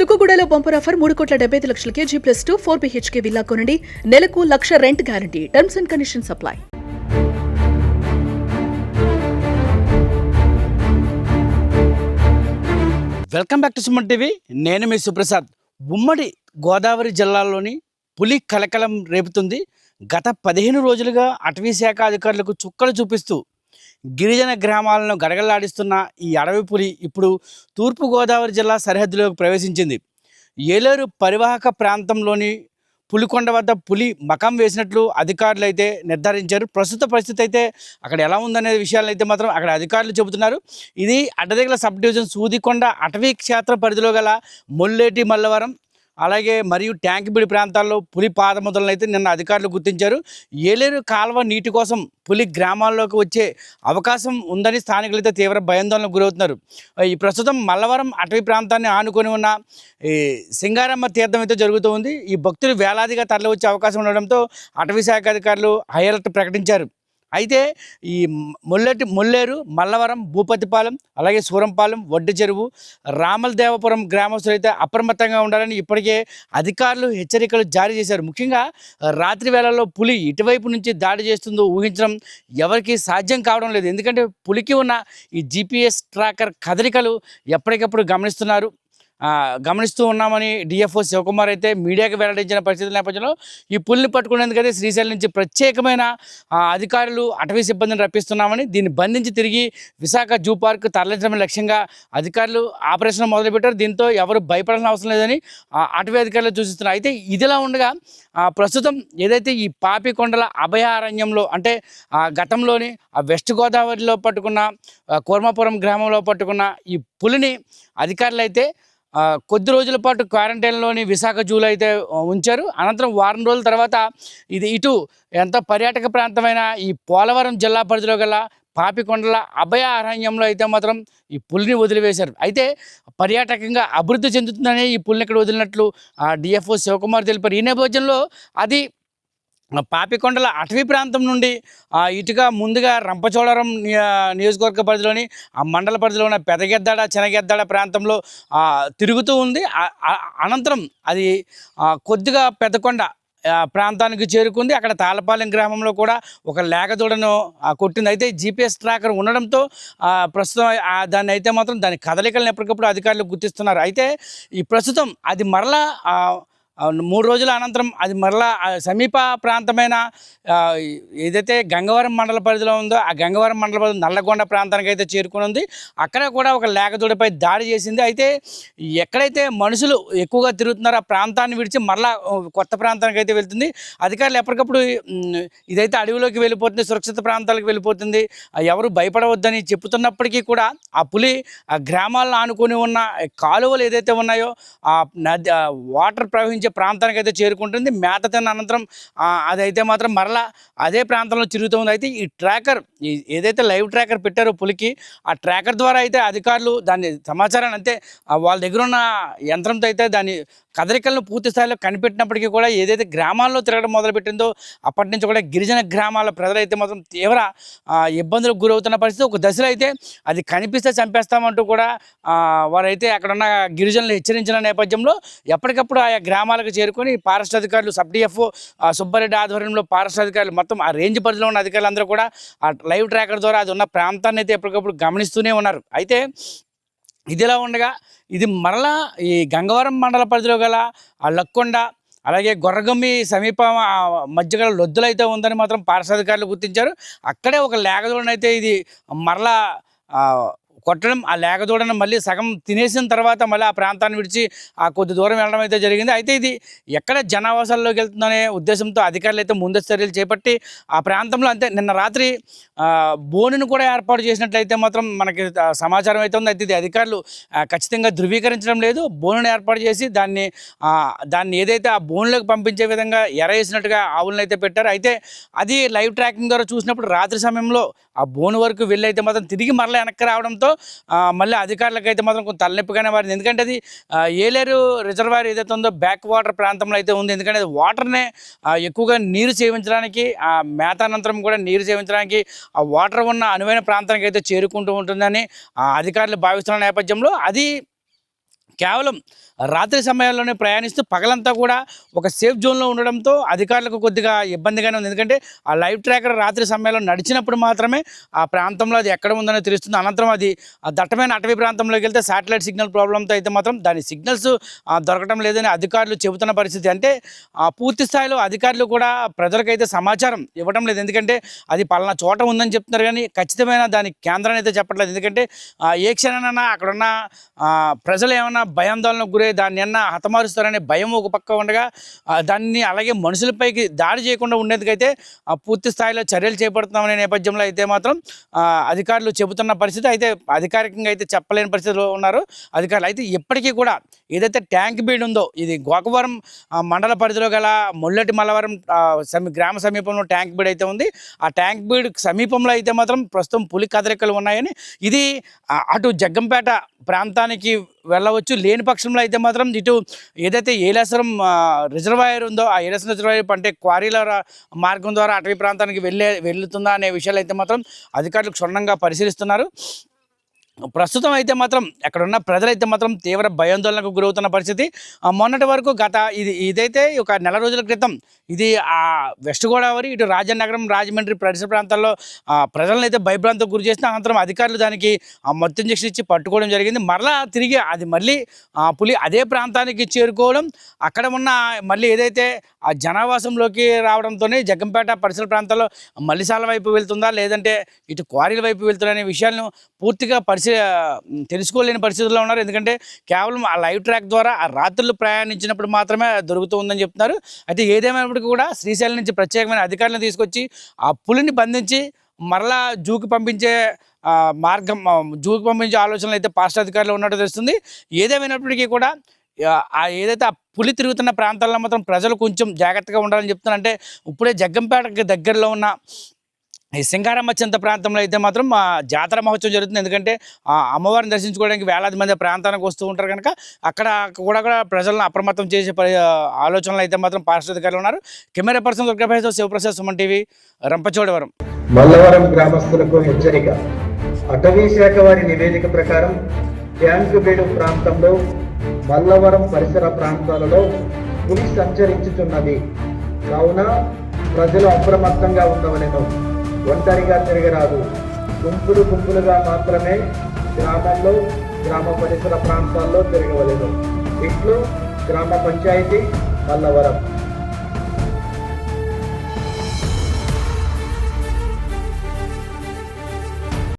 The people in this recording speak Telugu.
తుక్కుగూడలో bumper offer 3,75,00,000 G+2 4 BHK villa కొనండి. నెలకు 1,00,000 rent guarantee. Terms and conditions apply. Welcome back to Suman TV. నేను మీ సుప్రసాద్. ఉమ్మడి గోదావరి జిల్లాలోని పులి కలకలం రేపుతుంది. గత 15 రోజులుగా అటవీ శాఖ అధికారులకు చుక్కలు చూపిస్తూ గిరిజన గ్రామాలను గడగడలాడిస్తున్న ఈ అడవి పులి ఇప్పుడు తూర్పుగోదావరి జిల్లా సరిహద్దులోకి ప్రవేశించింది. ఏలేరు పరివాహక ప్రాంతంలోని పులికొండ వద్ద పులి మకం వేసినట్లు అధికారులు అయితే నిర్ధారించారు. ప్రస్తుత పరిస్థితి అయితే అక్కడ ఎలా ఉందనే విషయాలను అయితే మాత్రం అక్కడ అధికారులు చెబుతున్నారు. ఇది అడ్డదిగల సబ్ డివిజన్ సూదికొండ అటవీ క్షేత్ర పరిధిలో గల మొల్లేటి మల్లవరం అలాగే మరియు ట్యాంక్బిడి ప్రాంతాల్లో పులి పాదముద్రలను అయితే నిన్న అధికారులు గుర్తించారు. ఏలేరు కాల్వ నీటి కోసం పులి గ్రామాల్లోకి వచ్చే అవకాశం ఉందని స్థానికులు అయితే తీవ్ర భయాందోళనకు గురవుతున్నారు. ఈ ప్రస్తుతం మల్లవరం అటవీ ప్రాంతాన్ని ఆనుకొని ఉన్న ఈ సింగారమ్మ తీర్థం అయితే జరుగుతూ ఉంది. ఈ భక్తులు వేలాదిగా తరలి వచ్చే అవకాశం ఉండడంతో అటవీ శాఖ అధికారులు హై అలర్ట్ ప్రకటించారు. అయితే ఈ మొల్లేరు మల్లవరం భూపతిపాలెం అలాగే సూరంపాలెం వడ్డి చెరువు రామలదేవపురం గ్రామస్తులు అయితే అప్రమత్తంగా ఉండాలని ఇప్పటికే అధికారులు హెచ్చరికలు జారీ చేశారు. ముఖ్యంగా రాత్రి వేళల్లో పులి ఇటువైపు నుంచి దాడి చేస్తుందో ఊహించడం ఎవరికి సాధ్యం కావడం లేదు. ఎందుకంటే పులికి ఉన్న ఈ GPS ట్రాకర్ కదలికలు ఎప్పటికప్పుడు గమనిస్తూ ఉన్నామని డిఎఫ్ఓ శివకుమార్ అయితే మీడియాకి వెల్లడించిన పరిస్థితుల నేపథ్యంలో ఈ పులిని పట్టుకునేందుకైతే శ్రీశైలం నుంచి ప్రత్యేకమైన అధికారులు అటవీ సిబ్బందిని రప్పిస్తున్నామని, దీన్ని బంధించి తిరిగి విశాఖ జూ పార్క్ తరలించడమే లక్ష్యంగా అధికారులు ఆపరేషన్ మొదలుపెట్టారు. దీంతో ఎవరు భయపడాల్సిన అవసరం లేదని అటవీ అధికారులు సూచిస్తున్నారు. అయితే ఇదిలా ఉండగా ప్రస్తుతం ఏదైతే ఈ పాపికొండల అభయారణ్యంలో అంటే గతంలోని వెస్ట్ గోదావరిలో పట్టుకున్న కోర్మాపురం గ్రామంలో పట్టుకున్న ఈ పులిని అధికారులు అయితే కొద్ది రోజుల పాటు క్వారంటైన్లోని విశాఖ జూలో అయితే ఉంచారు. అనంతరం వారం రోజుల తర్వాత ఇది ఇటు ఎంతో పర్యాటక ప్రాంతమైన ఈ పోలవరం జిల్లా పరిధిలో గల పాపికొండల అభయ అరణ్యంలో అయితే మాత్రం ఈ పులిని వదిలివేశారు. అయితే పర్యాటకంగా అభివృద్ధి చెందుతుందని ఈ పులిని ఇక్కడ వదిలినట్లు డిఎఫ్ఓ శివకుమార్ తెలిపారు. ఈ నేపథ్యంలో అది పాపికొండల అటవీ ప్రాంతం నుండి ఇటుగా ముందుగా రంపచోడవరం నియోజకవర్గ పరిధిలోని ఆ మండల పరిధిలో ఉన్న పెదగెద్దాడ చెనగెద్దాడ ప్రాంతంలో తిరుగుతూ ఉంది. అనంతరం అది కొద్దిగా పెద్దకొండ ప్రాంతానికి చేరుకుంది. అక్కడ తాళపాలెం గ్రామంలో కూడా ఒక లేగదూడను కొట్టింది. అయితే GPS ట్రాకర్ ఉండడంతో ప్రస్తుతం దాన్ని అయితే మాత్రం దాని కదలికలను ఎప్పటికప్పుడు అధికారులు గుర్తిస్తున్నారు. అయితే ఈ ప్రస్తుతం అది మరలా 3 రోజుల అనంతరం అది మరలా సమీప ప్రాంతమైన ఏదైతే గంగవరం మండల పరిధిలో ఉందో ఆ గంగవరం మండల పరిధి నల్లగొండ ప్రాంతానికి అయితే చేరుకుని ఉంది. అక్కడ కూడా ఒక లేగదూడపై దాడి చేసింది. అయితే ఎక్కడైతే మనుషులు ఎక్కువగా తిరుగుతున్నారో ఆ ప్రాంతాన్ని విడిచి మరలా కొత్త ప్రాంతానికి అయితే వెళ్తుంది. అధికారులు ఎప్పటికప్పుడు ఇదైతే అడవిలోకి వెళ్ళిపోతుంది, సురక్షిత ప్రాంతాలకు వెళ్ళిపోతుంది, ఎవరు భయపడవద్దని చెప్తున్నప్పటికీ కూడా ఆ పులి ఆ గ్రామాలను ఆనుకొని ఉన్న కాలువలు ఏదైతే ఉన్నాయో ఆ నది వాటర్ ప్రవహించే ప్రాంతానికి అయితే చేరుకుంటుంది. మేత తిన్న అనంతరం అదైతే మాత్రం మరలా అదే ప్రాంతంలో తిరుగుతుంది. అయితే ఈ ట్రాకర్ ఏదైతే లైవ్ ట్రాకర్ పెట్టారో పులికి ఆ ట్రాకర్ ద్వారా అయితే అధికారులు దాన్ని సమాచారాన్ని అంతే వాళ్ళ దగ్గర ఉన్న యంత్రంతో అయితే దాని కదలికలను పూర్తి స్థాయిలో కనిపెట్టినప్పటికీ కూడా ఏదైతే గ్రామాల్లో తిరగడం మొదలుపెట్టిందో అప్పటి నుంచి కూడా గిరిజన గ్రామాల ప్రజలైతే మాత్రం తీవ్ర ఇబ్బందులకు గురవుతున్న పరిస్థితి. ఒక దశలో అయితే అది కనిపిస్తే చంపేస్తామంటూ కూడా వారైతే అక్కడ ఉన్న గిరిజనులు హెచ్చరించిన నేపథ్యంలో ఎప్పటికప్పుడు ఆయా గ్రామాలకు చేరుకొని ఫారెస్ట్ అధికారులు సబ్ డిఎఫ్ఓ సుబ్బారెడ్డి ఆధ్వర్యంలో ఫారెస్ట్ అధికారులు మొత్తం ఆ రేంజ్ పరిధిలో ఉన్న అధికారులు అందరూ కూడా ఆ లైవ్ ట్రాకర్ ద్వారా అది ఉన్న ప్రాంతాన్ని అయితే ఎప్పటికప్పుడు గమనిస్తూనే ఉన్నారు. అయితే ఇదిలా ఉండగా ఇది మరలా ఈ గంగవరం మండల పరిధిలో గల ఆ లక్కొండ అలాగే గొర్రగమ్మి సమీప మధ్య గల లొద్దులైతే ఉందని మాత్రం ఫారెస్ట్ అధికారులు గుర్తించారు. అక్కడే ఒక లేగదూడనైతే ఇది మరలా కొట్టడం, ఆ లేగదూడను మళ్ళీ సగం తినేసిన తర్వాత మళ్ళీ ఆ ప్రాంతాన్ని విడిచి కొద్ది దూరం వెళ్ళడం అయితే జరిగింది. అయితే ఇది ఎక్కడ జనావాసాల్లోకి వెళ్తుందనే ఉద్దేశంతో అధికారులు అయితే ముందస్తు చర్యలు చేపట్టి ఆ ప్రాంతంలో అంతే నిన్న రాత్రి బోనును కూడా ఏర్పాటు చేసినట్లయితే మాత్రం మనకి సమాచారం అయితే ఉంది. అయితే ఇది అధికారులు ఖచ్చితంగా ధృవీకరించడం లేదు. బోనును ఏర్పాటు చేసి దాన్ని ఏదైతే ఆ బోన్లోకి పంపించే విధంగా ఎరేసినట్టుగా ఆవులను అయితే పెట్టారు. అయితే అది లైవ్ ట్రాకింగ్ ద్వారా చూసినప్పుడు రాత్రి సమయంలో ఆ బోను వరకు వెళ్ళి అయితే మాత్రం తిరిగి మరలా వెనక్కి రావడంతో మళ్ళీ అధికారులకు అయితే మాత్రం కొంత తలనొప్పిగానే మారింది. ఎందుకంటే అది ఏలేరు రిజర్వాయర్ ఏదైతే ఉందో బ్యాక్ వాటర్ ప్రాంతంలో అయితే ఉంది. ఎందుకంటే అది వాటర్నే ఎక్కువగా నీరు సేవించడానికి మేతానంతరం కూడా నీరు సేవించడానికి ఆ వాటర్ ఉన్న అనువైన ప్రాంతానికి అయితే చేరుకుంటూ ఉంటుందని అధికారులు భావిస్తున్న నేపథ్యంలో అది కేవలం రాత్రి సమయాల్లోనే ప్రయాణిస్తూ పగలంతా కూడా ఒక సేఫ్ జోన్లో ఉండడంతో అధికారులకు కొద్దిగా ఇబ్బందిగానే ఉంది. ఎందుకంటే ఆ లైవ్ ట్రాకర్ రాత్రి సమయంలో నడిచినప్పుడు మాత్రమే ఆ ప్రాంతంలో అది ఎక్కడ ఉందనే తెలుస్తుంది. అనంతరం అది ఆ దట్టమైన అటవీ ప్రాంతంలోకి వెళ్తే శాటిలైట్ సిగ్నల్ ప్రాబ్లంతో అయితే మాత్రం దాని సిగ్నల్స్ దొరకడం లేదని అధికారులు చెబుతున్న పరిస్థితి. అంటే పూర్తి స్థాయిలో అధికారులు కూడా ప్రజలకైతే సమాచారం ఇవ్వడం లేదు. ఎందుకంటే అది పలానా చోట ఉందని చెప్తున్నారు కానీ ఖచ్చితమైన దాని కేంద్రాన్ని అయితే చెప్పట్లేదు. ఎందుకంటే ఏ క్షణానైనా అక్కడున్న ప్రజలు ఏమైనా భయాందోళనకు గురై దాన్ని ఏమన్నా హతమారుస్తారనే భయం ఒక పక్క ఉండగా దాన్ని అలాగే మనుషులపైకి దాడి చేయకుండా ఉండేందుకైతే పూర్తి స్థాయిలో చర్యలు చేపడుతున్నామనే నేపథ్యంలో అయితే మాత్రం అధికారులు చెబుతున్న పరిస్థితి. అయితే అధికారికంగా అయితే చెప్పలేని పరిస్థితిలో ఉన్నారు అధికారులు. అయితే ఇప్పటికీ కూడా ఏదైతే ట్యాంక్ బీడ్ ఉందో ఇది గోకవరం మండల పరిధిలో గల మొల్లటి మల్లవరం గ్రామ సమీపంలో ట్యాంక్ బీడ్ అయితే ఉంది. ఆ ట్యాంక్ బీడ్ సమీపంలో అయితే మాత్రం ప్రస్తుతం పులి కదలికలు ఉన్నాయని, ఇది అటు జగ్గంపేట ప్రాంతానికి వెళ్ళవచ్చు, లేని పక్షంలో అయితే మాత్రం ఇటు ఏదైతే ఏలేశ్వరం రిజర్వాయర్ ఉందో ఆ ఏలేశ్వరం రిజర్వాయర్ అంటే క్వారీల మార్గం ద్వారా అటవీ ప్రాంతానికి వెళ్తుందా అనే విషయాలు అయితే మాత్రం అధికారులు క్షుణ్ణంగా పరిశీలిస్తున్నారు. ప్రస్తుతం అయితే మాత్రం అక్కడ ఉన్న ప్రజలైతే మాత్రం తీవ్ర భయాందోళనకు గురవుతున్న పరిస్థితి. మొన్నటి వరకు ఇదైతే ఒక నెల రోజుల క్రితం ఇది వెస్ట్ గోదావరి ఇటు రాజనగరం రాజమండ్రి పరిసర ప్రాంతాల్లో ప్రజలను అయితే భయభ్రాంతికి గురి చేసిన అనంతరం అధికారులు దానికి మత్తు ఇంజెక్షన్ ఇచ్చి పట్టుకోవడం జరిగింది. మరలా తిరిగి అది మళ్ళీ పులి అదే ప్రాంతానికి చేరుకోవడం, అక్కడ ఉన్న మళ్ళీ ఏదైతే ఆ జనావాసంలోకి రావడంతోనే జగ్గంపేట పరిసర ప్రాంతాల్లో మల్లిసాల వైపు వెళ్తుందా లేదంటే ఇటు క్వారీల వైపు వెళ్తుందా అనే విషయాలను పూర్తిగా తెలుసుకోలేని పరిస్థితుల్లో ఉన్నారు. ఎందుకంటే కేవలం ఆ లైవ్ ట్రాక్ ద్వారా ఆ రాత్రులు ప్రయాణించినప్పుడు మాత్రమే దొరుకుతూ ఉందని చెప్తున్నారు. అయితే ఏదేమైనప్పటికీ కూడా శ్రీశైలం నుంచి ప్రత్యేకమైన అధికారులను తీసుకొచ్చి ఆ పులిని బంధించి మరలా జూకి పంపించే ఆలోచనలు అయితే పాస్ట్ అధికారులు ఉన్నట్టు తెలుస్తుంది. ఏదేమైనప్పటికీ కూడా ఏదైతే ఆ పులి తిరుగుతున్న ప్రాంతాల్లో మాత్రం ప్రజలు కొంచెం జాగ్రత్తగా ఉండాలని చెప్తున్నారు. అంటే ఇప్పుడే జగ్గంపేటకి దగ్గరలో ఉన్న ఈ సింగారమ్మ చింత ప్రాంతంలో అయితే మాత్రం జాతర మహోత్సవం జరుగుతుంది. ఎందుకంటే అమ్మవారిని దర్శించుకోవడానికి వేలాది మంది ప్రాంతానికి వస్తూ ఉంటారు కనుక అక్కడ కూడా ప్రజలను అప్రమత్తం చేసే ఆలోచనలు అయితే మాత్రం పారిశుద్ధ్య అధికారులు ఉన్నారు. కెమెరా పర్సన్ దుర్గాభాయ్తో శివప్రసాద్, సుమన్ టీవీ, రంపచోడవరం. మల్లవరం గ్రామస్తులకు హెచ్చరిక. అటవీ శాఖ వారి నివేదిక ప్రకారం ట్యాంకుబేడు ప్రాంతంలో మల్లవరం పరిసర ప్రాంతాలలో పులి సంచరించుతున్నది. కావున ప్రజలు అప్రమత్తంగా ఉండవలెను. ఒంటరిగా తిరగరాదు. గుంపులుగా మాత్రమే గ్రామంలో గ్రామ పరిసర ప్రాంతాల్లో తిరగవలెను. ఇట్లు గ్రామ పంచాయతీ మల్లవరం.